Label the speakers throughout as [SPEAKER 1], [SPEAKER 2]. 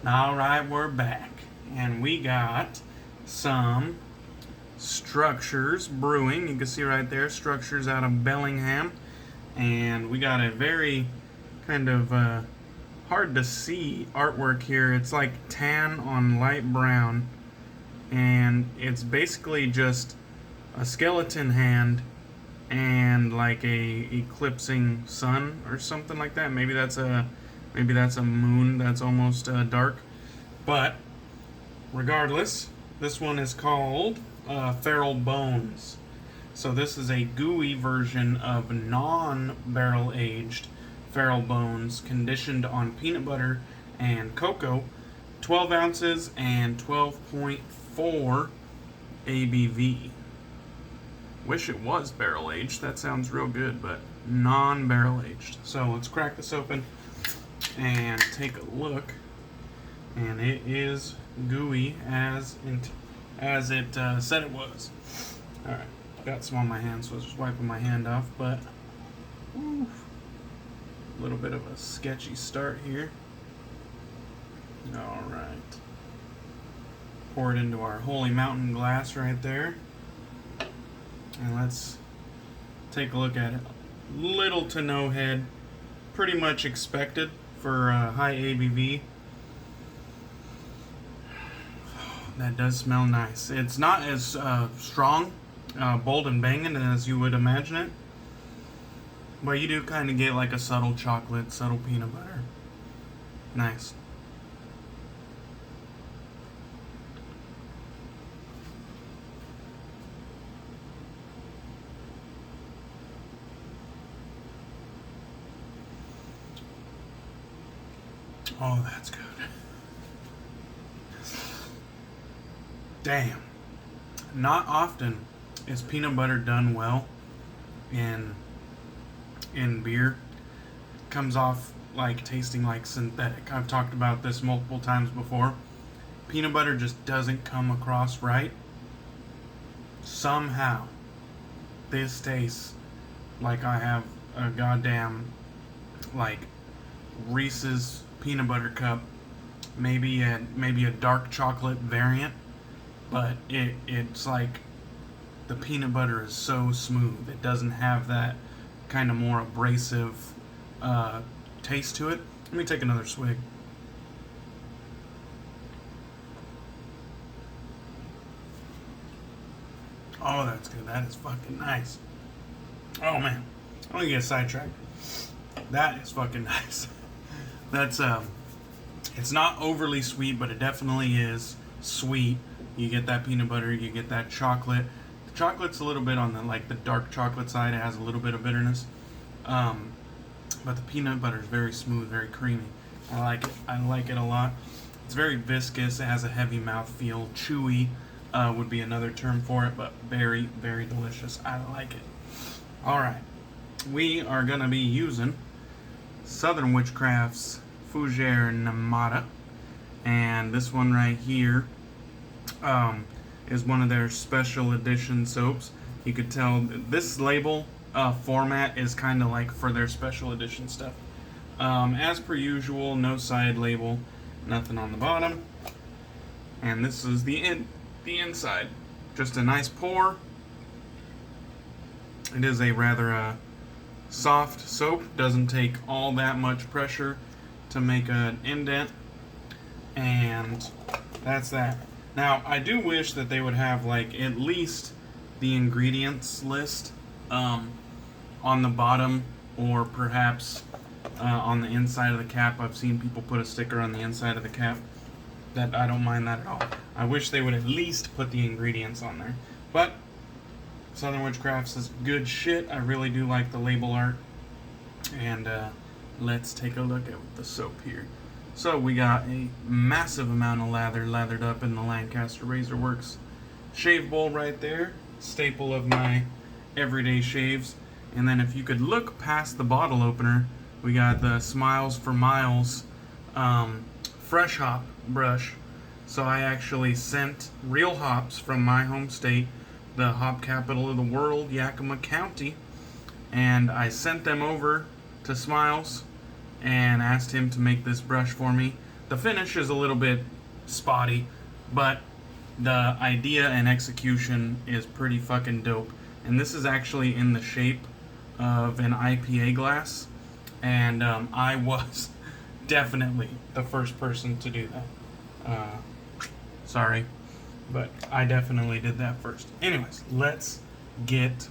[SPEAKER 1] Alright, we're back. And we got some Structures Brewing. You can see right there, Structures out of Bellingham. And we got a very kind of hard to see artwork here. It's like tan on light brown. And it's basically just a skeleton hand and like a eclipsing sun or something like that. Maybe that's a moon that's almost dark. But regardless, this one is called Feral Bones. So this is a gooey version of non-barrel aged Feral Bones, conditioned on peanut butter and cocoa, 12 ounces and 12.4 ABV. Wish it was barrel aged. That sounds real good, but non-barrel aged. So let's crack this open and take a look. And it is gooey as it said it was. All right, got some on my hand, so I was just wiping my hand off. But a little bit of a sketchy start here. All right, pour it into our Holy Mountain glass right there. And let's take a look at it. Little to no head, pretty much expected for high ABV. That does smell nice. It's not as strong, bold and banging as you would imagine it, but you do kind of get like a subtle chocolate, subtle peanut butter. Nice. Oh, that's good. Damn. Not often is peanut butter done well in beer. Comes off like tasting like synthetic. I've talked about this multiple times before. Peanut butter just doesn't come across right. Somehow this tastes like I have a goddamn like Reese's peanut butter cup, maybe a dark chocolate variant, but it's like the peanut butter is so smooth. It doesn't have that kind of more abrasive taste to it. Let me take another swig. Oh, that's good. That is fucking nice. Oh man, I'm gonna get sidetracked. That is fucking nice. That's it's not overly sweet, but it definitely is sweet. You get that peanut butter, you get that chocolate. The chocolate's a little bit on the dark chocolate side. It has a little bit of bitterness, but the peanut butter is very smooth, very creamy. I like it. I like it a lot. It's very viscous. It has a heavy mouthfeel. Chewy would be another term for it, but very, very delicious. I like it. All right, we are gonna be using Southern Witchcrafts Fougere Nemeta, and this one right here is one of their special edition soaps. You could tell this label format is kind of like for their special edition stuff. As per usual, no side label, nothing on the bottom, and this is the inside. Just a nice pour. It is a rather soft soap, doesn't take all that much pressure to make an indent, and that's that. Now, I do wish that they would have like at least the ingredients list on the bottom, or perhaps on the inside of the cap. I've seen people put a sticker on the inside of the cap. That I don't mind that at all. I wish they would at least put the ingredients on there, but Southern Witchcrafts is good shit. I really do like the label art. And let's take a look at the soap here. So we got a massive amount of lather lathered up in the Lancaster Razor Works shave bowl right there. Staple of my everyday shaves. And then if you could look past the bottle opener, we got the Smiles for Miles fresh hop brush. So I actually sent real hops from my home state, the hop capital of the world, Yakima County, and I sent them over to Smilez and asked him to make this brush for me. The finish is a little bit spotty, but the idea and execution is pretty fucking dope. And this is actually in the shape of an IPA glass, and I was definitely the first person to do that. Sorry, but I definitely did that first. Anyways, let's get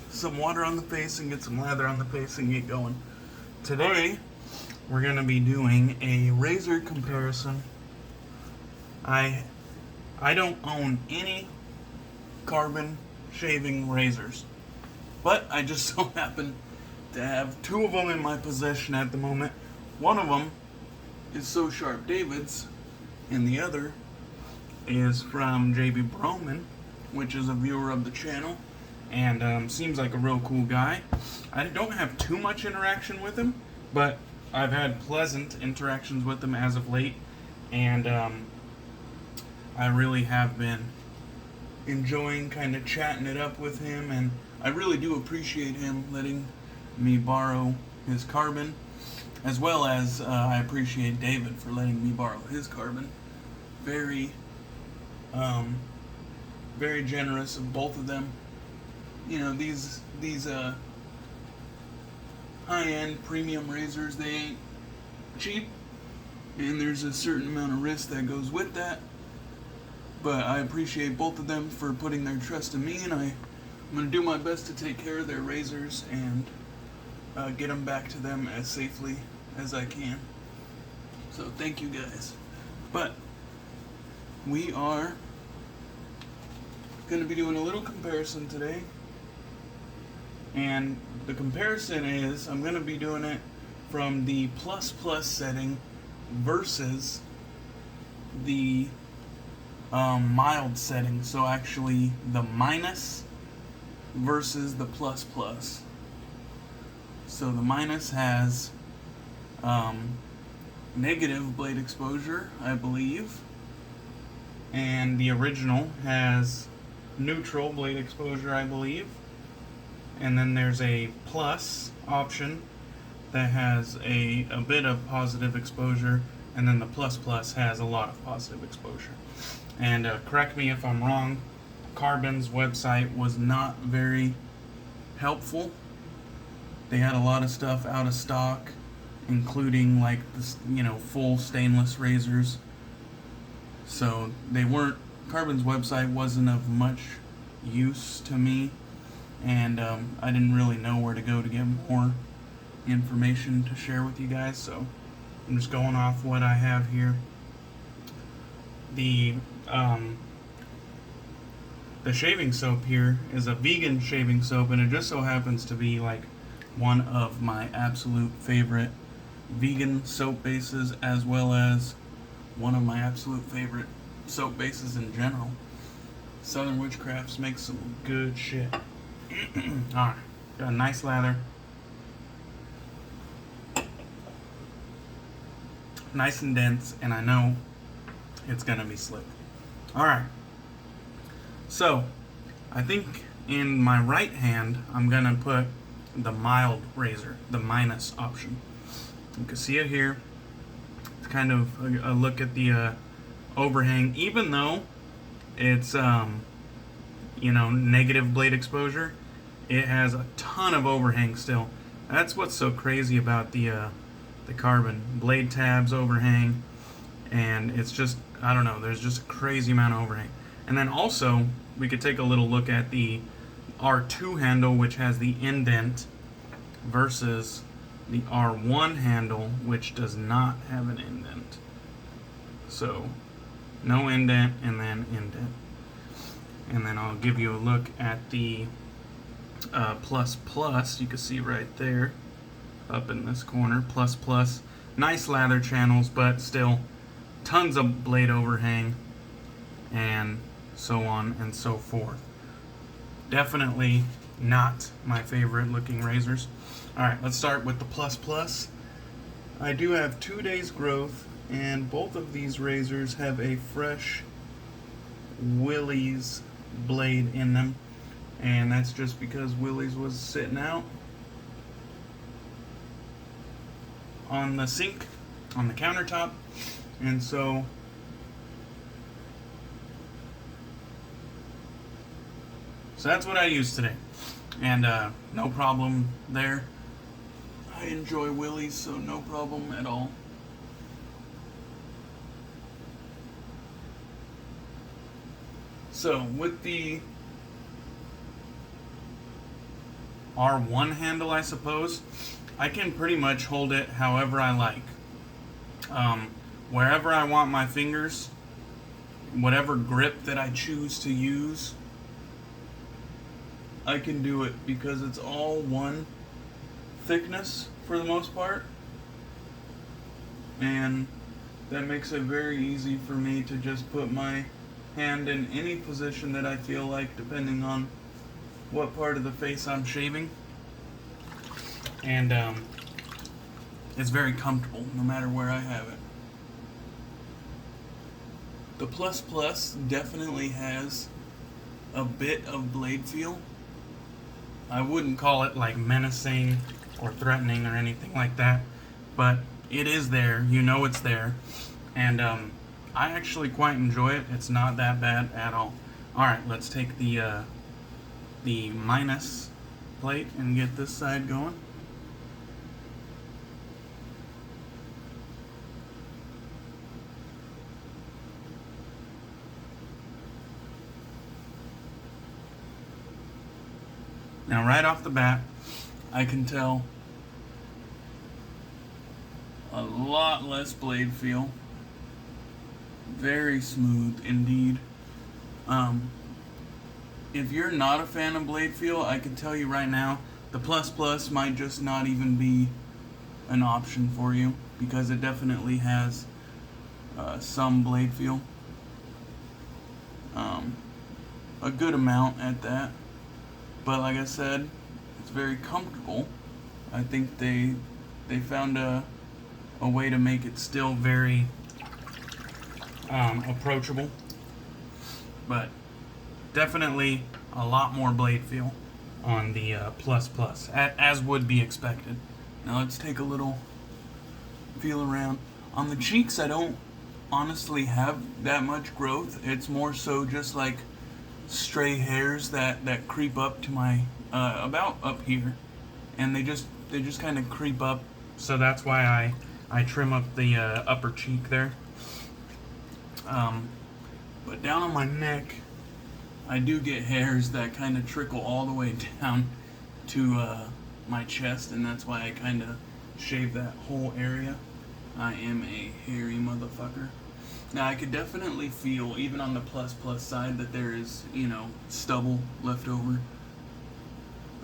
[SPEAKER 1] some water on the face and get some lather on the face and get going. Today, we're going to be doing a razor comparison. I don't own any carbon shaving razors, but I just so happen to have two of them in my possession at the moment. One of them is So Sharp David's, and the other is from JB Broman, which is a viewer of the channel, and seems like a real cool guy. I don't have too much interaction with him, but I've had pleasant interactions with him as of late, and I really have been enjoying kind of chatting it up with him, and I really do appreciate him letting me borrow his carbon, as well as I appreciate David for letting me borrow his carbon. Very generous of both of them. You know, these high-end premium razors, they ain't cheap, and there's a certain amount of risk that goes with that. But I appreciate both of them for putting their trust in me, and I'm going to do my best to take care of their razors and get them back to them as safely as I can. So thank you guys. But we are going to be doing a little comparison today. And the comparison is, I'm going to be doing it from the plus setting versus the mild setting. So actually the minus versus the plus. So the minus has negative blade exposure, I believe, and the original has neutral blade exposure, I believe. And then there's a plus option that has a bit of positive exposure, and then the plus has a lot of positive exposure. And correct me if I'm wrong, Carbon's website was not very helpful. They had a lot of stuff out of stock, including like this, full stainless razors. So Carbon's website wasn't of much use to me, and I didn't really know where to go to get more information to share with you guys. So I'm just going off what I have here. The shaving soap here is a vegan shaving soap, and it just so happens to be like one of my absolute favorite vegan soap bases, as well as one of my absolute favorite soap bases in general. Southern Witchcrafts makes some good shit. Alright, got a nice lather. Nice and dense, and I know it's gonna be slick. Alright, so I think in my right hand I'm gonna put the mild razor, the minus option. You can see it here. It's kind of a look at the overhang. Even though it's negative blade exposure, it has a ton of overhang still. That's what's so crazy about the carbon. Blade tabs, overhang, and it's just, I don't know, there's just a crazy amount of overhang. And then also, we could take a little look at the R2 handle, which has the indent, versus the R1 handle, which does not have an indent. So, no indent, and then indent. And then I'll give you a look at the plus. You can see right there, up in this corner, plus. Nice lather channels, but still tons of blade overhang, and so on and so forth. Definitely not my favorite looking razors. Alright, let's start with the plus. I do have 2 days growth, and both of these razors have a fresh Willy's blade in them, and that's just because Willy's was sitting out on the sink on the countertop. And so that's what I used today. And no problem there. I enjoy Willy's, so no problem at all. So with the R1 handle, I suppose, I can pretty much hold it however I like. Wherever I want my fingers, whatever grip that I choose to use, I can do it because it's all one thickness for the most part. And that makes it very easy for me to just put my hand in any position that I feel like, depending on what part of the face I'm shaving. And it's very comfortable no matter where I have it. The Plus Plus definitely has a bit of blade feel. I wouldn't call it like menacing or threatening or anything like that, but it is there. You know it's there. And I actually quite enjoy it. It's not that bad at all. Alright, let's take the minus plate and get this side going. Now right off the bat, I can tell a lot less blade feel. Very smooth indeed. If you're not a fan of blade feel, I can tell you right now, the Plus Plus might just not even be an option for you, because it definitely has some blade feel. A good amount at that. But like I said, it's very comfortable. I think they found a way to make it still very approachable. But definitely a lot more blade feel on the Plus Plus, as would be expected. Now let's take a little feel around. On the cheeks, I don't honestly have that much growth. It's more so just like stray hairs that creep up to my about up here, and they just kind of creep up. So that's why I trim up the upper cheek there. But down on my neck, I do get hairs that kind of trickle all the way down to my chest, and that's why I kind of shave that whole area. I am a hairy motherfucker. Now I could definitely feel, even on the Plus Plus side, that there is, stubble left over.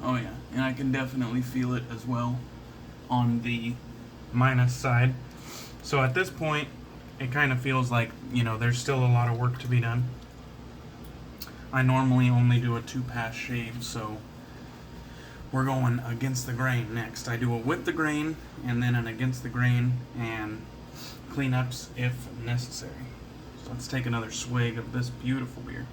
[SPEAKER 1] Oh yeah, and I can definitely feel it as well on the minus side. So at this point, it kind of feels like, there's still a lot of work to be done. I normally only do a 2-pass shave, so we're going against the grain next. I do a with the grain, and then an against the grain, and cleanups if necessary. So let's take another swig of this beautiful beer.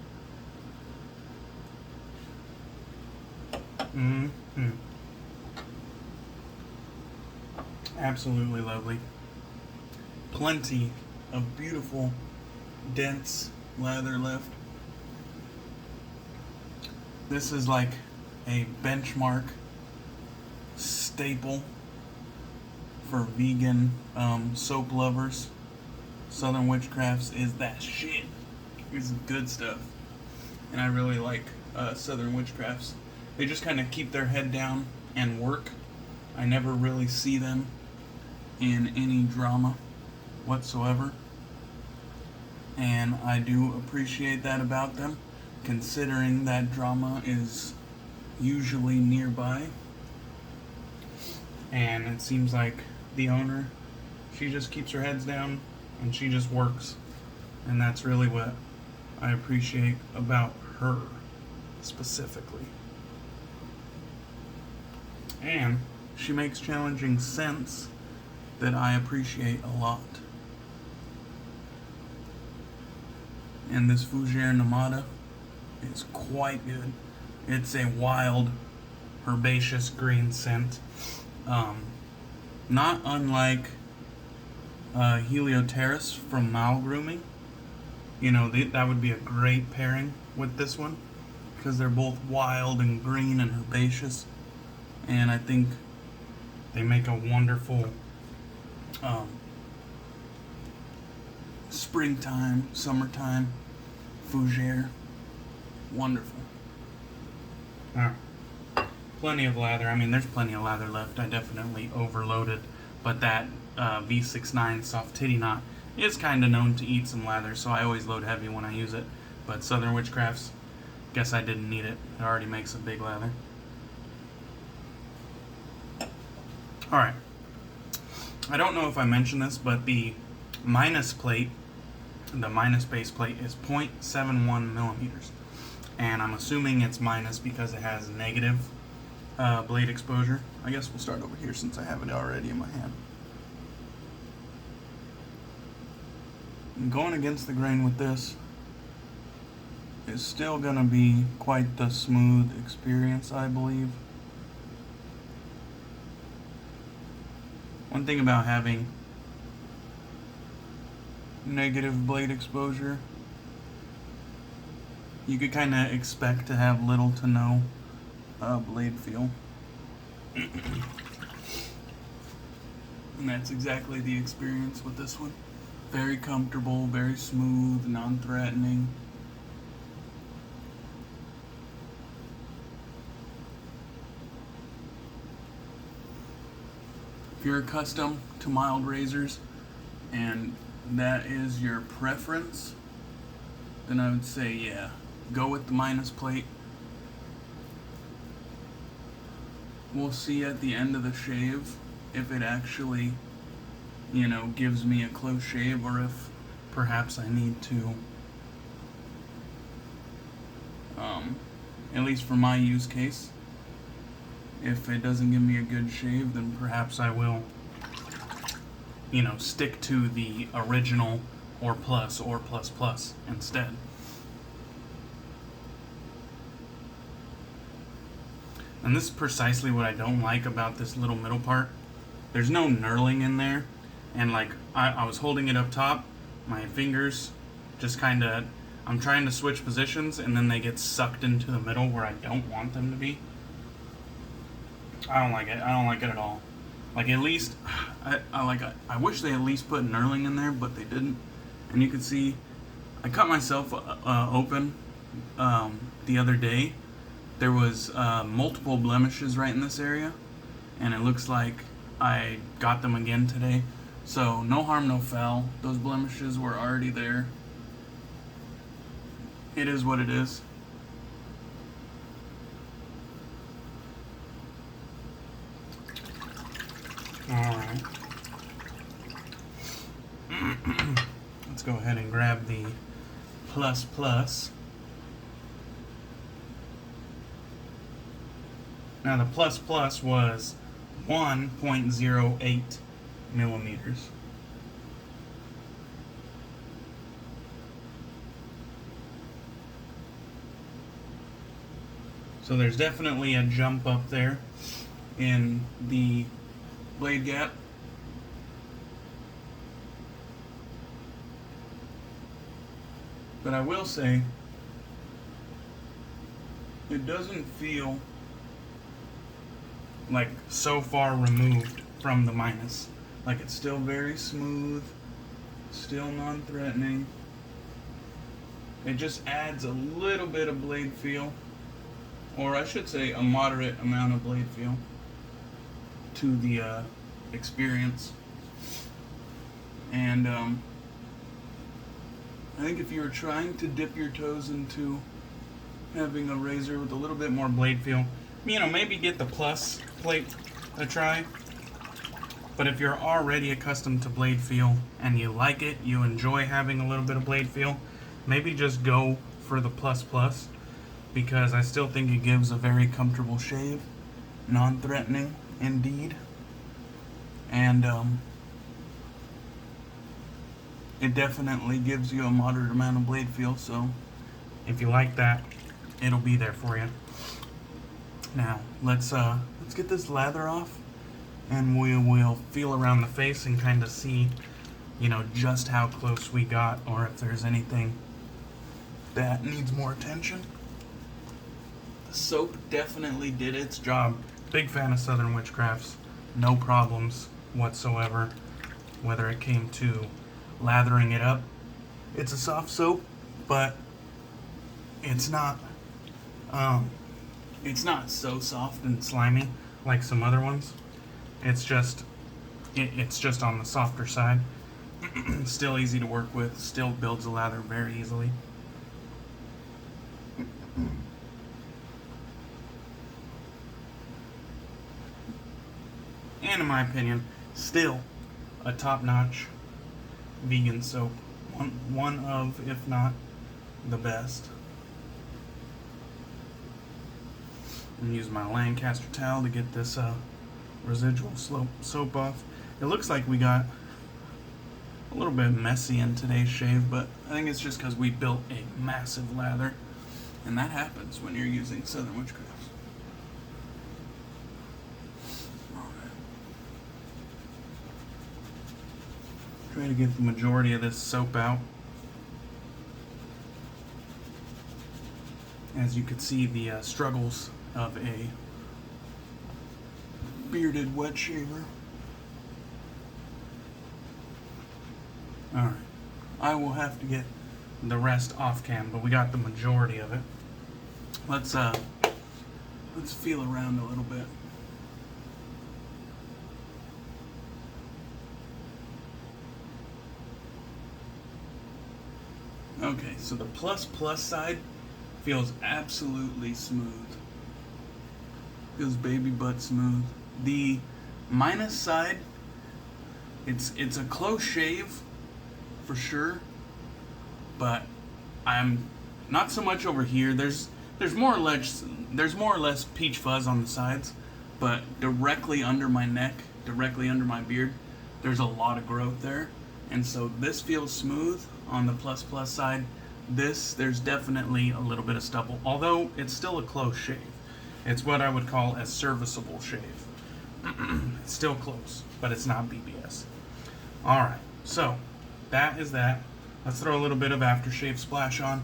[SPEAKER 1] Absolutely lovely. Plenty of beautiful, dense lather left. This is like a benchmark staple for vegan soap lovers. Southern Witchcrafts is that shit. It's good stuff. And I really like Southern Witchcrafts. They just kind of keep their head down and work. I never really see them in any drama whatsoever. And I do appreciate that about them, considering that drama is usually nearby. And it seems like the owner, she just keeps her heads down and she just works. And that's really what I appreciate about her specifically. And she makes challenging scents that I appreciate a lot. And this Fougere Nemeta is quite good. It's a wild, herbaceous green scent. Not unlike Helioteris from Mal Grooming. You know, that would be a great pairing with this one because they're both wild and green and herbaceous, and I think they make a wonderful springtime, summertime fougere. Wonderful. Alright. Plenty of lather. I mean, there's plenty of lather left. I definitely overloaded, but that V69 soft titty knot is kind of known to eat some lather, so I always load heavy when I use it. But Southern Witchcrafts, guess I didn't need it. It already makes a big lather. Alright. I don't know if I mentioned this, but the minus plate, the minus base plate, is 0.71 millimeters. And I'm assuming it's minus because it has negative blade exposure. I guess we'll start over here since I have it already in my hand. And going against the grain with this is still going to be quite the smooth experience, I believe. One thing about having negative blade exposure, you could kind of expect to have little to no blade feel. And that's exactly the experience with this one. Very comfortable, very smooth, non-threatening. If you're accustomed to mild razors and that is your preference, then I would say, yeah, go with the minus plate. We'll see at the end of the shave if it actually, you know, gives me a close shave, or if perhaps I need to, at least for my use case, if it doesn't give me a good shave, then perhaps I will, you know, stick to the original or plus instead. And this is precisely what I don't like about this little middle part. There's no knurling in there, and like I was holding it up top, my fingers just kind of, I'm trying to switch positions and then they get sucked into the middle where I don't want them to be. I don't like it. I don't like it at all. Like, at least I wish they at least put knurling in there, but they didn't. And you can see I cut myself open the other day. There was multiple blemishes right in this area, and it looks like I got them again today. So no harm, no foul. Those blemishes were already there. It is what it is. Alright. Let's go ahead and grab the plus plus. Now the plus plus was 1.08 millimeters. So there's definitely a jump up there in the blade gap. But I will say, it doesn't feel like so far removed from the minus. Like, it's still very smooth, still non-threatening. It just adds a little bit of blade feel, or I should say a moderate amount of blade feel to the experience. And I think if you were trying to dip your toes into having a razor with a little bit more blade feel, you know, maybe get the plus plate a try. But if you're already accustomed to blade feel and you like it, you enjoy having a little bit of blade feel, maybe just go for the plus plus, because I still think it gives a very comfortable shave, non-threatening indeed, and it definitely gives you a moderate amount of blade feel. So if you like that, it'll be there for you. Now let's get this lather off, and we will feel around the face and kind of see just how close we got, or if there's anything that needs more attention. The soap definitely did its job. Big fan of Southern Witchcrafts. No problems whatsoever, whether it came to lathering it up. It's a soft soap, but it's not so soft and slimy like some other ones. It's just on the softer side. Still easy to work with, still builds a lather very easily. And in my opinion, still a top-notch vegan soap. One of, if not the best. I'm gonna use my Lancaster towel to get this residual soap off. It looks like we got a little bit messy in today's shave, but I think it's just because we built a massive lather, and that happens when you're using Southern Witchcrafts. Try to get the majority of this soap out. As you can see, the struggles of a bearded wet shaver. Alright, I will have to get the rest off cam, but we got the majority of it. Let's feel around a little bit. Okay, so the plus side feels absolutely smooth. Feels baby butt smooth. The minus side, it's a close shave for sure, but I'm not so much over here. There's more or less peach fuzz on the sides, but directly under my neck, directly under my beard, there's a lot of growth there, and so this feels smooth on the plus side. There's definitely a little bit of stubble, although it's still a close shave. It's what I would call a serviceable shave. It's still close, but it's not BBS. Alright, so that is that. Let's throw a little bit of aftershave splash on.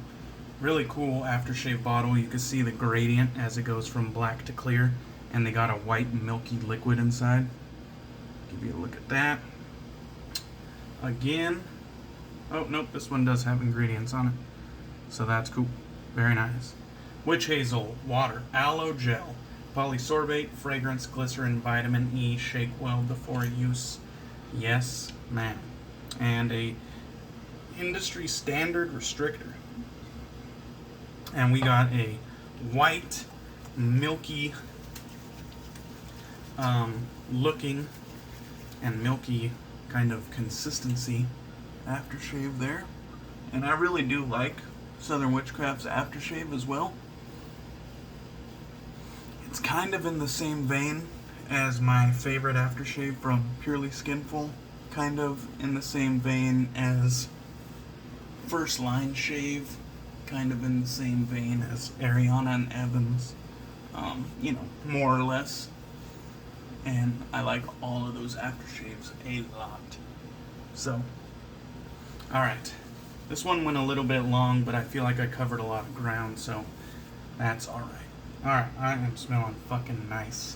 [SPEAKER 1] Really cool aftershave bottle. You can see the gradient as it goes from black to clear, and they got a white milky liquid inside. Give you a look at that. Again, oh nope, this one does have ingredients on it, so that's cool. Very nice. Witch hazel, water, aloe gel, polysorbate, fragrance, glycerin, vitamin E. Shake well before use. Yes, ma'am. And a industry standard restrictor. And we got a white, milky looking and milky kind of consistency aftershave there. And I really do like Southern Witchcrafts aftershave as well. It's kind of in the same vein as my favorite aftershave from Purely Skinful. Kind of in the same vein as First Line Shave. Kind of in the same vein as Ariana and Evans. More or less. And I like all of those aftershaves a lot. So, alright. This one went a little bit long, but I feel like I covered a lot of ground, so that's alright. Alright, I am smelling fucking nice.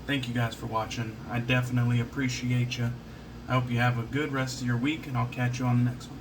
[SPEAKER 1] Thank you guys for watching. I definitely appreciate you. I hope you have a good rest of your week, and I'll catch you on the next one.